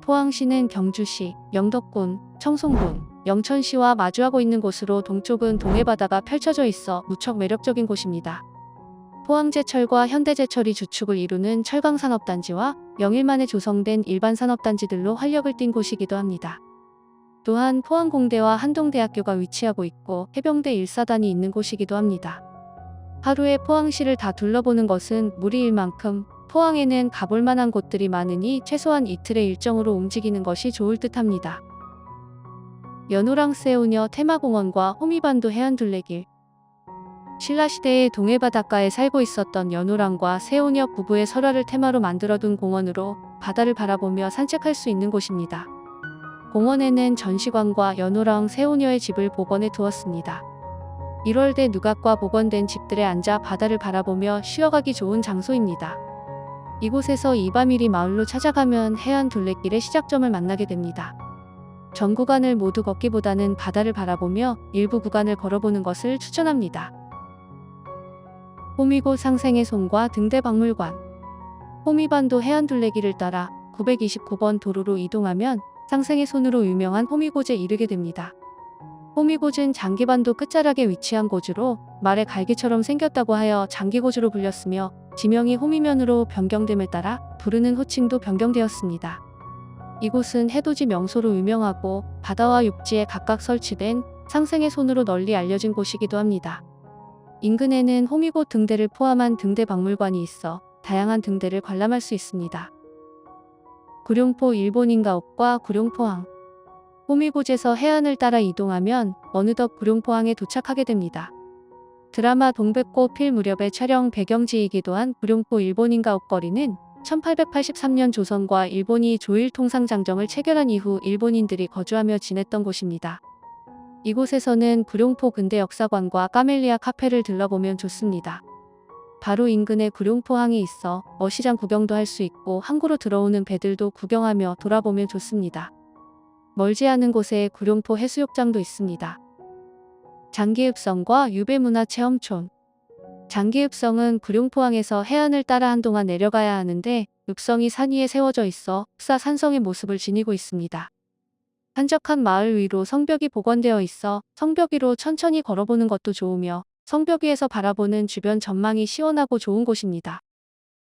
포항시는 경주시, 영덕군, 청송군, 영천시와 마주하고 있는 곳으로 동쪽은 동해바다가 펼쳐져 있어 무척 매력적인 곳입니다. 포항제철과 현대제철이 주축을 이루는 철강산업단지와 영일만에 조성된 일반산업단지들로 활력을 띈 곳이기도 합니다. 또한 포항공대와 한동대학교가 위치하고 있고 해병대 1사단이 있는 곳이기도 합니다. 하루에 포항시를 다 둘러보는 것은 무리일 만큼 포항에는 가볼 만한 곳들이 많으니 최소한 이틀의 일정으로 움직이는 것이 좋을 듯합니다. 연호랑 세우녀 테마공원과 호미반도 해안둘레길. 신라시대의 동해바닷가에 살고 있었던 연호랑과 세우녀 부부의 설화를 테마로 만들어둔 공원으로 바다를 바라보며 산책할 수 있는 곳입니다. 공원에는 전시관과 연호랑 세우녀의 집을 복원해 두었습니다. 1월대 누각과 복원된 집들에 앉아 바다를 바라보며 쉬어가기 좋은 장소입니다. 이곳에서 2박 1일 마을로 찾아가면 해안 둘레길의 시작점을 만나게 됩니다. 전 구간을 모두 걷기보다는 바다를 바라보며 일부 구간을 걸어보는 것을 추천합니다. 호미곶 상생의 손과 등대박물관. 호미반도 해안둘레길을 따라 929번 도로로 이동하면 상생의 손으로 유명한 호미곶에 이르게 됩니다. 호미곶은 장기반도 끝자락에 위치한 고주로 말의 갈기처럼 생겼다고 하여 장기고주로 불렸으며 지명이 호미면으로 변경됨에 따라 부르는 호칭도 변경되었습니다. 이곳은 해돋이 명소로 유명하고 바다와 육지에 각각 설치된 상생의 손으로 널리 알려진 곳이기도 합니다. 인근에는 호미곶 등대를 포함한 등대박물관이 있어 다양한 등대를 관람할 수 있습니다. 구룡포 일본인가옥과 구룡포항. 호미곶에서 해안을 따라 이동하면 어느덧 구룡포항에 도착하게 됩니다. 드라마 동백꽃 필 무렵의 촬영 배경지이기도 한 구룡포 일본인가옥 거리는 1883년 조선과 일본이 조일 통상장정을 체결한 이후 일본인들이 거주하며 지냈던 곳입니다. 이곳에서는 구룡포 근대 역사관과 까멜리아 카페를 들러보면 좋습니다. 바로 인근에 구룡포항이 있어 어시장 구경도 할 수 있고 항구로 들어오는 배들도 구경하며 돌아보면 좋습니다. 멀지 않은 곳에 구룡포 해수욕장도 있습니다. 장기읍성과 유배문화체험촌. 장기읍성은 구룡포항에서 해안을 따라 한동안 내려가야 하는데 읍성이 산 위에 세워져 있어 흑사 산성의 모습을 지니고 있습니다. 한적한 마을 위로 성벽이 복원되어 있어 성벽 위로 천천히 걸어보는 것도 좋으며 성벽 위에서 바라보는 주변 전망이 시원하고 좋은 곳입니다.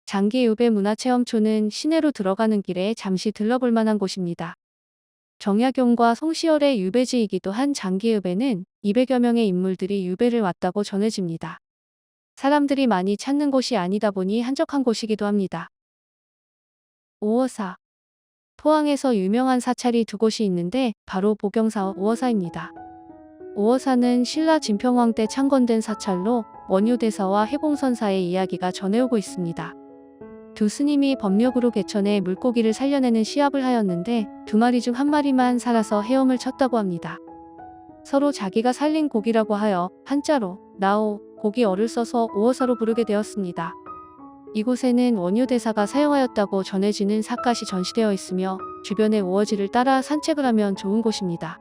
장기유배문화체험촌은 시내로 들어가는 길에 잠시 들러볼 만한 곳입니다. 정약용과 송시열의 유배지이기도 한 장기읍에는 200여 명의 인물들이 유배를 왔다고 전해집니다. 사람들이 많이 찾는 곳이 아니다 보니 한적한 곳이기도 합니다. 오어사. 포항에서 유명한 사찰이 두 곳이 있는데 바로 보경사와 오어사입니다. 오어사는 신라 진평왕 때 창건된 사찰로 원효대사와 해공선사의 이야기가 전해오고 있습니다. 두 스님이 법력으로 개천에 물고기를 살려내는 시합을 하였는데 두 마리 중 한 마리만 살아서 헤엄을 쳤다고 합니다. 서로 자기가 살린 고기라고 하여 한자로 나오, 고기어를 써서 오어사로 부르게 되었습니다. 이곳에는 원효대사가 사용하였다고 전해지는 삿갓이 전시되어 있으며 주변의 오어지를 따라 산책을 하면 좋은 곳입니다.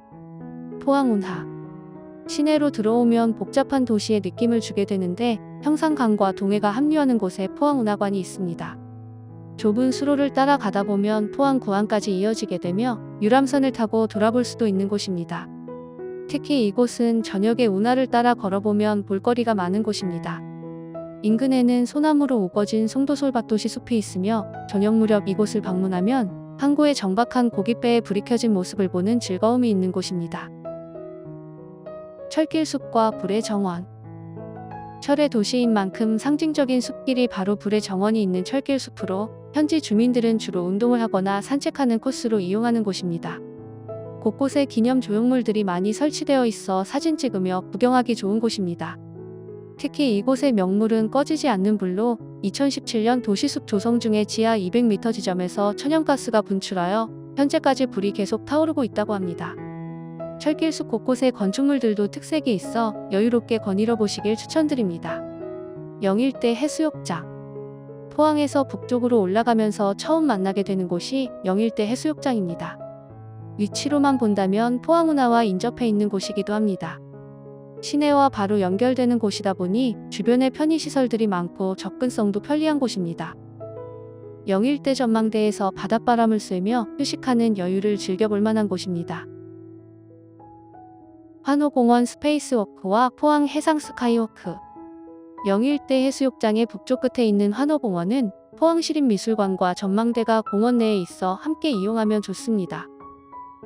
포항운하. 시내로 들어오면 복잡한 도시의 느낌을 주게 되는데 형산강과 동해가 합류하는 곳에 포항운하관이 있습니다. 좁은 수로를 따라 가다 보면 포항 구항까지 이어지게 되며 유람선을 타고 돌아볼 수도 있는 곳입니다. 특히 이곳은 저녁에 운하를 따라 걸어보면 볼거리가 많은 곳입니다. 인근에는 소나무로 우거진 송도솔밭도시 숲이 있으며 저녁 무렵 이곳을 방문하면 항구의 정박한 고깃배에 불이 켜진 모습을 보는 즐거움이 있는 곳입니다. 철길숲과 불의 정원. 철의 도시인 만큼 상징적인 숲길이 바로 불의 정원이 있는 철길숲으로 현지 주민들은 주로 운동을 하거나 산책하는 코스로 이용하는 곳입니다. 곳곳에 기념 조형물들이 많이 설치되어 있어 사진 찍으며 구경하기 좋은 곳입니다. 특히 이곳의 명물은 꺼지지 않는 불로 2017년 도시숲 조성 중에 지하 200m 지점에서 천연가스가 분출하여 현재까지 불이 계속 타오르고 있다고 합니다. 철길숲 곳곳에 건축물들도 특색이 있어 여유롭게 거닐어 보시길 추천드립니다. 영일대 해수욕장. 포항에서 북쪽으로 올라가면서 처음 만나게 되는 곳이 영일대 해수욕장입니다. 위치로만 본다면 포항운하와 인접해 있는 곳이기도 합니다. 시내와 바로 연결되는 곳이다 보니 주변에 편의시설들이 많고 접근성도 편리한 곳입니다. 영일대 전망대에서 바닷바람을 쐬며 휴식하는 여유를 즐겨볼 만한 곳입니다. 환호공원 스페이스워크와 포항 해상 스카이워크. 영일대 해수욕장의 북쪽 끝에 있는 환호공원은 포항시립미술관과 전망대가 공원 내에 있어 함께 이용하면 좋습니다.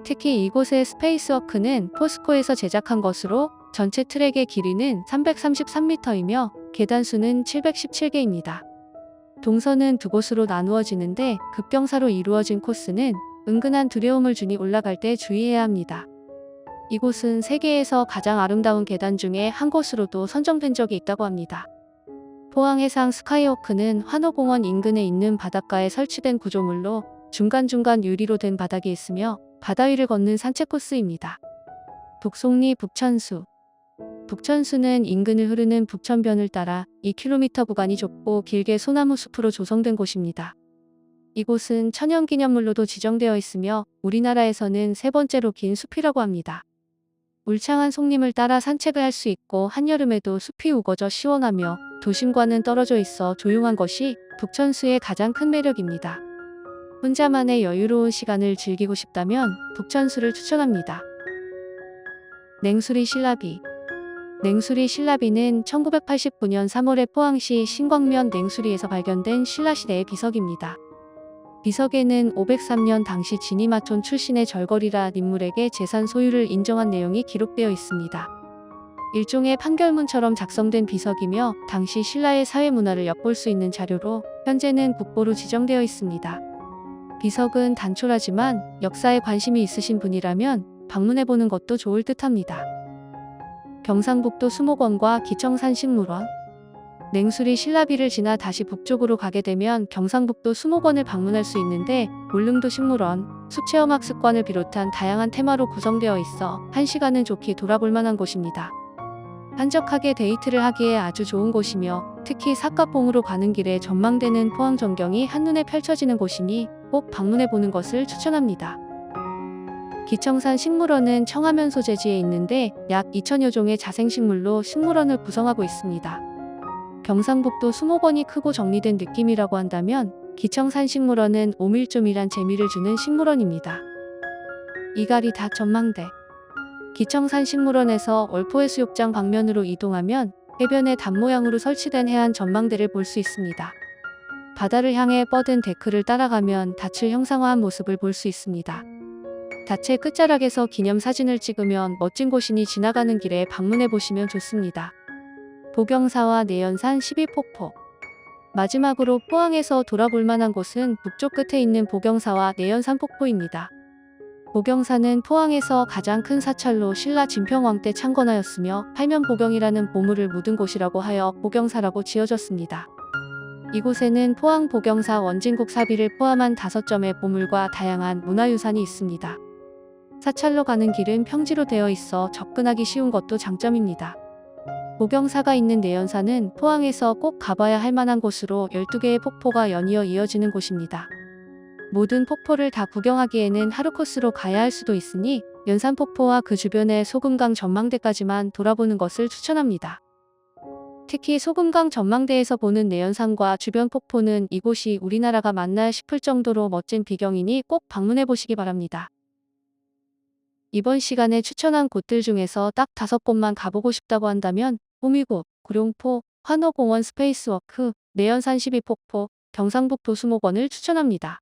특히 이곳의 스페이스워크는 포스코에서 제작한 것으로 전체 트랙의 길이는 333m이며 계단 수는 717개입니다. 동선은 두 곳으로 나누어지는데 급경사로 이루어진 코스는 은근한 두려움을 주니 올라갈 때 주의해야 합니다. 이곳은 세계에서 가장 아름다운 계단 중에 한 곳으로도 선정된 적이 있다고 합니다. 포항해상 스카이워크는 환호공원 인근에 있는 바닷가에 설치된 구조물로 중간중간 유리로 된 바닥이 있으며 바다 위를 걷는 산책 코스입니다. 북송리 북천수. 북천수는 인근을 흐르는 북천변을 따라 2km 구간이 좁고 길게 소나무 숲으로 조성된 곳입니다. 이곳은 천연기념물로도 지정되어 있으며 우리나라에서는 세 번째로 긴 숲이라고 합니다. 울창한 송림을 따라 산책을 할 수 있고 한여름에도 숲이 우거져 시원하며 도심과는 떨어져 있어 조용한 것이 북천수의 가장 큰 매력입니다. 혼자만의 여유로운 시간을 즐기고 싶다면 북천수를 추천합니다. 냉수리 신라비. 냉수리 신라비는 1989년 3월에 포항시 신광면 냉수리에서 발견된 신라시대의 비석입니다. 비석에는 503년 당시 진이마촌 출신의 절거리라 인물에게 재산 소유를 인정한 내용이 기록되어 있습니다. 일종의 판결문처럼 작성된 비석이며 당시 신라의 사회문화를 엿볼 수 있는 자료로 현재는 국보로 지정되어 있습니다. 비석은 단촐하지만 역사에 관심이 있으신 분이라면 방문해보는 것도 좋을 듯합니다. 경상북도 수목원과 기청산 식물원. 냉수리 신라비를 지나 다시 북쪽으로 가게 되면 경상북도 수목원을 방문할 수 있는데 울릉도 식물원, 숲체험학습관을 비롯한 다양한 테마로 구성되어 있어 1시간은 좋게 돌아볼 만한 곳입니다. 한적하게 데이트를 하기에 아주 좋은 곳이며 특히 삿갓봉으로 가는 길에 전망되는 포항 전경이 한눈에 펼쳐지는 곳이니 꼭 방문해보는 것을 추천합니다. 기청산 식물원은 청하면 소재지에 있는데 약 2000여 종의 자생식물로 식물원을 구성하고 있습니다. 경상북도 수목원이 크고 정리된 느낌이라고 한다면 기청산 식물원은 오밀조밀한 재미를 주는 식물원입니다. 이가리 닷 전망대. 기청산 식물원에서 월포해수욕장 방면으로 이동하면 해변에 닷 모양으로 설치된 해안 전망대를 볼 수 있습니다. 바다를 향해 뻗은 데크를 따라가면 닷을 형상화한 모습을 볼 수 있습니다. 닷의 끝자락에서 기념사진을 찍으면 멋진 곳이니 지나가는 길에 방문해 보시면 좋습니다. 보경사와 내연산 12폭포. 마지막으로 포항에서 돌아볼 만한 곳은 북쪽 끝에 있는 보경사와 내연산 폭포입니다. 보경사는 포항에서 가장 큰 사찰로 신라 진평왕 때 창건하였으며 팔면보경이라는 보물을 묻은 곳이라고 하여 보경사라고 지어졌습니다. 이곳에는 포항 보경사 원진국 사비를 포함한 5점의 보물과 다양한 문화유산이 있습니다. 사찰로 가는 길은 평지로 되어 있어 접근하기 쉬운 것도 장점입니다. 보경사가 있는 내연산은 포항에서 꼭 가봐야 할 만한 곳으로 12개의 폭포가 연이어 이어지는 곳입니다. 모든 폭포를 다 구경하기에는 하루 코스로 가야 할 수도 있으니 연산폭포와 그 주변의 소금강 전망대까지만 돌아보는 것을 추천합니다. 특히 소금강 전망대에서 보는 내연산과 주변 폭포는 이곳이 우리나라가 맞나 싶을 정도로 멋진 비경이니 꼭 방문해 보시기 바랍니다. 이번 시간에 추천한 곳들 중에서 딱 5곳만 가보고 싶다고 한다면 호미곶, 구룡포, 환호공원 스페이스워크, 내연산 12폭포, 경상북도 수목원을 추천합니다.